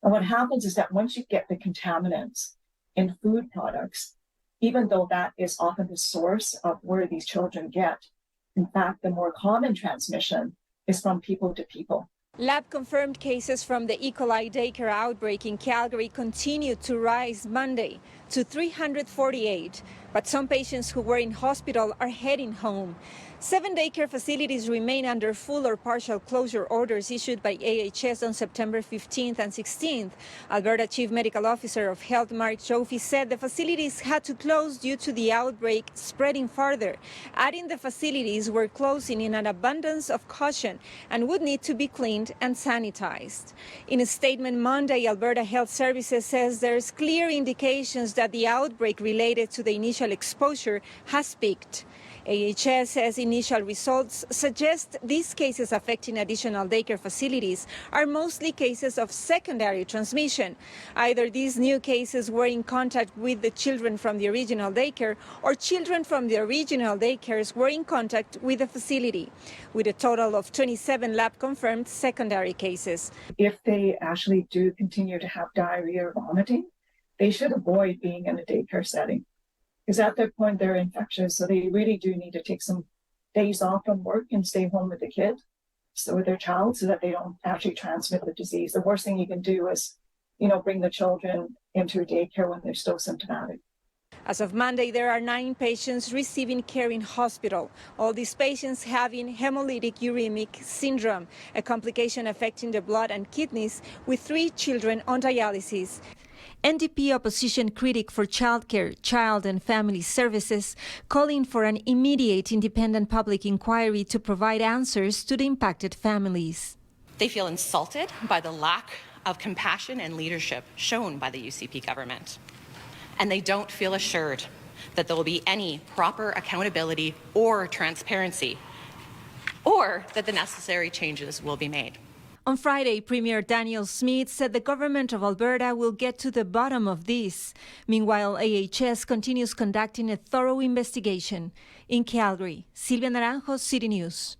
And what happens is that once you get the contaminants in food products, even though that is often the source of where these children get, in fact, the more common transmission is from people to people. Lab-confirmed cases from the E. coli daycare outbreak in Calgary continued to rise Monday to 348, but some patients who were in hospital are heading home. 7 daycare facilities remain under full or partial closure orders issued by AHS on September 15th and 16th. Alberta Chief Medical Officer of Health Mark Joffe said the facilities had to close due to the outbreak spreading farther, adding the facilities were closing in an abundance of caution and would need to be cleaned and sanitized. In a statement Monday, Alberta Health Services says there's clear indications that the outbreak related to the initial exposure has peaked. AHS says initial results suggest these cases affecting additional daycare facilities are mostly cases of secondary transmission. Either these new cases were in contact with the children from the original daycare, or children from the original daycares were in contact with the facility, with a total of 27 lab-confirmed secondary cases. If they actually do continue to have diarrhea or vomiting, they should avoid being in a daycare setting, because at that point they're infectious, so they really do need to take some days off from work and stay home with the kid, so with their child, so that they don't actually transmit the disease. The worst thing you can do is, bring the children into a daycare when they're still symptomatic. As of Monday, there are 9 patients receiving care in hospital. All these patients having hemolytic uremic syndrome, a complication affecting the blood and kidneys, with 3 children on dialysis. NDP opposition critic for childcare, Child and Family Services, calling for an immediate independent public inquiry to provide answers to the impacted families. They feel insulted by the lack of compassion and leadership shown by the UCP government. And they don't feel assured that there will be any proper accountability or transparency, or that the necessary changes will be made. On Friday, Premier Daniel Smith said the government of Alberta will get to the bottom of this. Meanwhile, AHS continues conducting a thorough investigation. In Calgary, Silvia Naranjo, City News.